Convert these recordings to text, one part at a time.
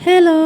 Hello,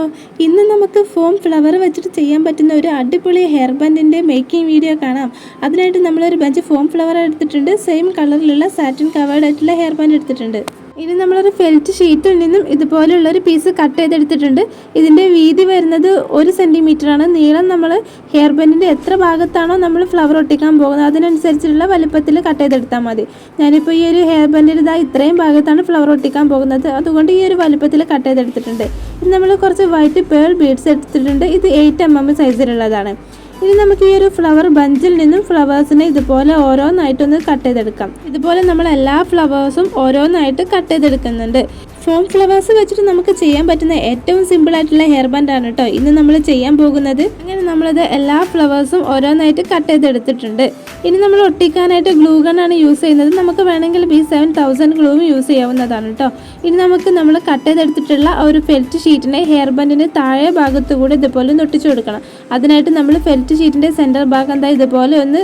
ഇന്ന് നമുക്ക് form flower വെച്ചിട്ട് ചെയ്യാൻ പറ്റുന്ന ഒരു അടിപൊളി ഹെയർ ബാൻഡിൻ്റെ മേക്കിംഗ് വീഡിയോ കാണാം. അതിനായിട്ട് നമ്മളൊരു ബഞ്ച് ഫോം ഫ്ലവർ എടുത്തിട്ടുണ്ട്. സെയിം കളറിലുള്ള സാറ്റിൻ കവേർഡ് ആയിട്ടുള്ള ഹെയർ ബാൻഡ് എടുത്തിട്ടുണ്ട്. ഇനി നമ്മളൊരു ഫെൽറ്റ് ഷീറ്റിൽ നിന്നും ഇതുപോലുള്ളൊരു പീസ് കട്ട് ചെയ്തെടുത്തിട്ടുണ്ട്. ഇതിൻ്റെ വീതി വരുന്നത് 1 സെൻറ്റിമീറ്ററാണ്. നീളം നമ്മൾ ഹെയർ ബാൻഡിൻ്റെ എത്ര ഭാഗത്താണോ നമ്മൾ ഫ്ലവർ ഒട്ടിക്കാൻ പോകുന്നത് അതിനനുസരിച്ചുള്ള വലുപ്പത്തിൽ കട്ട് ചെയ്തെടുത്താൽ മതി. ഞാനിപ്പോൾ ഈ ഒരു ഹെയർ ബാൻഡിൽ ഇത്രയും ഭാഗത്താണ് ഫ്ലവർ ഒട്ടിക്കാൻ പോകുന്നത്. അതുകൊണ്ട് ഈ ഒരു വലുപ്പത്തിൽ കട്ട് ചെയ്തെടുത്തിട്ടുണ്ട്. ഇത് നമ്മൾ കുറച്ച് വൈറ്റ് പേൾ ബീഡ്സ് എടുത്തിട്ടുണ്ട്. ഇത് 8 mm സൈസിലുള്ളതാണ്. ഇനി നമുക്ക് ഈ ഒരു ഫ്ലവർ ബഞ്ചിൽ നിന്നും ഫ്ലവേഴ്സിനെ ഇതുപോലെ ഓരോന്നായിട്ടൊന്ന് കട്ട് ചെയ്തെടുക്കാം. ഇതുപോലെ നമ്മൾ എല്ലാ ഫ്ലവേഴ്സും ഓരോന്നായിട്ട് കട്ട് ചെയ്തെടുക്കുന്നുണ്ട്. ഫോം ഫ്ലവേഴ്സ് വെച്ചിട്ട് നമുക്ക് ചെയ്യാൻ പറ്റുന്ന ഏറ്റവും സിമ്പിൾ ആയിട്ടുള്ള ഹെയർ ബാൻഡ് ആണ് കേട്ടോ ഇന്ന് നമ്മൾ ചെയ്യാൻ പോകുന്നത്. അങ്ങനെ നമ്മളത് എല്ലാ ഫ്ലവേഴ്സും ഓരോന്നായിട്ട് കട്ട് ചെയ്തെടുത്തിട്ടുണ്ട്. ഇനി നമ്മൾ ഒട്ടിക്കാനായിട്ട് ഗ്ലൂ ഗൺ ആണ് യൂസ് ചെയ്യുന്നത്. നമുക്ക് വേണമെങ്കിൽ B7000 ഗ്ലൂവും യൂസ് ചെയ്യാവുന്നതാണ് കേട്ടോ. ഇനി നമുക്ക് നമ്മൾ കട്ട് ചെയ്തെടുത്തിട്ടുള്ള ഒരു ഫെൽറ്റ് ഷീറ്റിനെ ഹെയർ ബാൻഡിന് താഴെ ഭാഗത്തു കൂടെ ഇതുപോലെ ഒന്ന് ഒട്ടിച്ചു കൊടുക്കണം. അതിനായിട്ട് നമ്മൾ ഫെൽറ്റ് ഷീറ്റിൻ്റെ സെൻറ്റർ ഭാഗം ഇതുപോലെ ഒന്ന്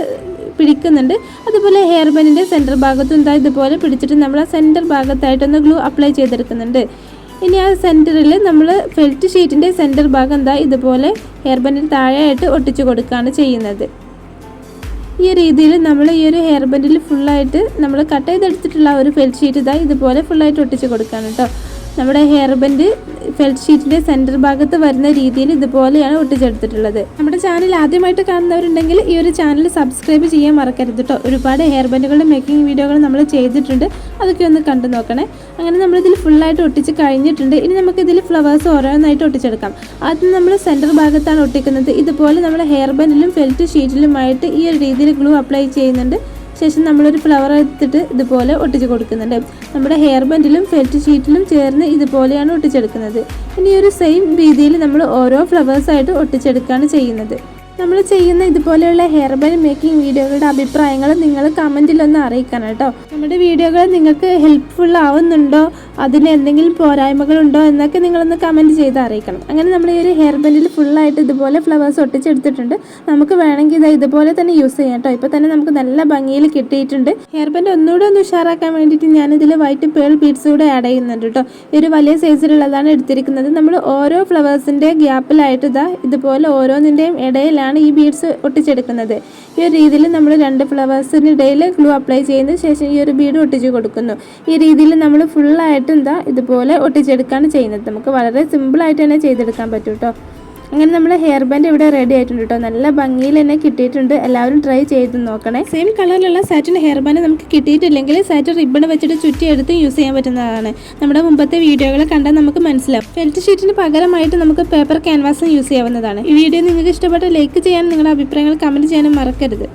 പിടിക്കുന്നുണ്ട്. അതുപോലെ ഹെയർ ബാൻഡിൻ്റെ സെൻറ്റർ ഭാഗത്തും ഇതുപോലെ പിടിച്ചിട്ട് നമ്മൾ ആ സെൻറ്റർ ഭാഗത്തായിട്ടൊന്ന് ഗ്ലൂ അപ്ലൈ ചെയ്തെടുക്കുന്നുണ്ട്. ഇനി ആ സെൻറ്ററിൽ നമ്മൾ ഫെൽറ്റ് ഷീറ്റിൻ്റെ സെൻറ്റർ ഭാഗം ഇതുപോലെ ഹെയർ ബാൻഡിന് താഴെയായിട്ട് ഒട്ടിച്ചു കൊടുക്കുകയാണ് ചെയ്യുന്നത്. ഈ രീതിയിൽ നമ്മൾ ഈ ഒരു ഹെയർ ബാൻഡിൽ ഫുള്ളായിട്ട് നമ്മൾ കട്ട് ചെയ്തെടുത്തിട്ടുള്ള ഒരു ഫെൽറ്റ് ഷീറ്റ് ഇതുപോലെ ഫുള്ളായിട്ട് ഒട്ടിച്ച് കൊടുക്കുകയാണ് കേട്ടോ. നമ്മുടെ ഹെയർ ബാൻഡ് ഫെൽറ്റ് ഷീറ്റിൻ്റെ സെൻറ്റർ ഭാഗത്ത് വരുന്ന രീതിയിൽ ഇതുപോലെയാണ് ഒട്ടിച്ചെടുത്തിട്ടുള്ളത്. നമ്മുടെ ചാനൽ ആദ്യമായിട്ട് കാണുന്നവരുണ്ടെങ്കിൽ ഈ ഒരു ചാനൽ സബ്സ്ക്രൈബ് ചെയ്യാൻ മറക്കരുത് കേട്ടോ. ഒരുപാട് ഹെയർ ബാൻഡുകളുടെ മേക്കിംഗ് വീഡിയോകൾ നമ്മൾ ചെയ്തിട്ടുണ്ട്. അതൊക്കെ ഒന്ന് കണ്ടു നോക്കണേ. അങ്ങനെ നമ്മളിതിൽ ഫുള്ളായിട്ട് ഒട്ടിച്ച് കഴിഞ്ഞിട്ടുണ്ട്. ഇനി നമുക്കിതിൽ ഫ്ലവേഴ്സ് ഓരോന്നായിട്ട് ഒട്ടിച്ചെടുക്കാം. ആദ്യം നമ്മൾ സെൻറ്റർ ഭാഗത്താണ് ഒട്ടിക്കുന്നത്. ഇതുപോലെ നമ്മൾ ഹെയർ ബാൻഡിലും ഫെൽറ്റ് ഷീറ്റിലുമായിട്ട് ഈ ഒരു രീതിയിൽ ഗ്ലൂ അപ്ലൈ ചെയ്യുന്നുണ്ട്. ശേഷം നമ്മളൊരു ഫ്ലവർ എടുത്തിട്ട് ഇതുപോലെ ഒട്ടിച്ച് കൊടുക്കുന്നുണ്ട്. നമ്മുടെ ഹെയർ ബാൻഡിലും ഫെൽറ്റ് ഷീറ്റിലും ചേർന്ന് ഇതുപോലെയാണ് ഒട്ടിച്ചെടുക്കുന്നത്. ഇനി ഒരു സെയിം രീതിയിൽ നമ്മൾ ഓരോ ഫ്ലവേഴ്സായിട്ട് ഒട്ടിച്ചെടുക്കുകയാണ് ചെയ്യുന്നത്. നമ്മൾ ചെയ്യുന്ന ഇതുപോലെയുള്ള ഹെയർ ബാൻഡ് മേക്കിംഗ് വീഡിയോകളുടെ അഭിപ്രായങ്ങൾ നിങ്ങൾ കമൻറ്റിലൊന്ന് അറിയിക്കണം കേട്ടോ. നമ്മുടെ വീഡിയോകൾ നിങ്ങൾക്ക് ഹെൽപ്ഫുൾ ആവുന്നുണ്ടോ, അതിന് എന്തെങ്കിലും പോരായ്മകളുണ്ടോ എന്നൊക്കെ നിങ്ങളൊന്ന് കമൻറ്റ് ചെയ്ത് അറിയിക്കണം. അങ്ങനെ നമ്മൾ ഈ ഒരു ഹെയർ ബാൻഡിൽ ഫുള്ളായിട്ട് ഇതുപോലെ ഫ്ലവേഴ്സ് ഒട്ടിച്ചെടുത്തിട്ടുണ്ട്. നമുക്ക് വേണമെങ്കിൽ ഇതുപോലെ തന്നെ യൂസ് ചെയ്യാം കേട്ടോ. ഇപ്പോൾ തന്നെ നമുക്ക് നല്ല ഭംഗിയിൽ കിട്ടിയിട്ടുണ്ട്. ഹെയർ ബാൻഡ് ഒന്നുകൂടെ ഒന്ന് ഉഷാറാക്കാൻ വേണ്ടിയിട്ട് ഞാനിതിൽ വൈറ്റ് പേൾ ബീഡ്സ് കൂടെ ആഡ് ചെയ്യുന്നുണ്ട് കേട്ടോ. ഈ ഒരു വലിയ സൈസിലുള്ളതാണ് എടുത്തിരിക്കുന്നത്. നമ്മൾ ഓരോ ഫ്ലവേഴ്സിൻ്റെ ഗ്യാപ്പിലായിട്ട് ഇതുപോലെ ഓരോന്നിൻ്റെയും ഇടയിലാണ് ഈ ബീഡ്സ് ഒട്ടിച്ചെടുക്കുന്നത്. ഈ ഒരു രീതിയിൽ നമ്മൾ 2 ഫ്ലവേഴ്സിനിടയിൽ ഗ്ലൂ അപ്ലൈ ചെയ്തതിന് ശേഷം ഈ ഒരു ബീഡ് ഒട്ടിച്ച് കൊടുക്കുന്നു. ഈ രീതിയിൽ നമ്മൾ ഫുള്ളായിട്ട് ഇതുപോലെ ഒട്ടിച്ചെടുക്കുകയാണ് ചെയ്യുന്നത്. നമുക്ക് വളരെ സിമ്പിളായിട്ട് തന്നെ ചെയ്തെടുക്കാൻ പറ്റും കേട്ടോ. അങ്ങനെ നമ്മൾ ഹെയർ ബാൻഡ് ഇവിടെ റെഡി ആയിട്ടുണ്ട് കേട്ടോ. നല്ല ഭംഗിയിൽ തന്നെ കിട്ടിയിട്ടുണ്ട്. എല്ലാവരും ട്രൈ ചെയ്ത് നോക്കണേ. സെയിം കളറിലുള്ള സാറ്റിൻ ഹെയർ ബാൻഡ് നമുക്ക് കിട്ടിയിട്ടില്ലെങ്കിൽ സാറ്റിൻ റിബൺ വെച്ചിട്ട് ചുറ്റി എടുത്ത് യൂസ് ചെയ്യാൻ പറ്റുന്നതാണ്. നമ്മുടെ മുമ്പത്തെ വീഡിയോകൾ കണ്ടാൽ നമുക്ക് മനസ്സിലാവും. ഫെൽറ്റ് ഷീറ്റിന് പകരമായിട്ട് നമുക്ക് പേപ്പർ ക്യാൻവാസും യൂസ് ചെയ്യാവുന്നതാണ്. ഈ വീഡിയോ നിങ്ങൾക്ക് ഇഷ്ടപ്പെട്ട ലൈക്ക് ചെയ്യാനും നിങ്ങളുടെ അഭിപ്രായങ്ങൾ കമൻറ്റ് ചെയ്യാനും മറക്കരുത്.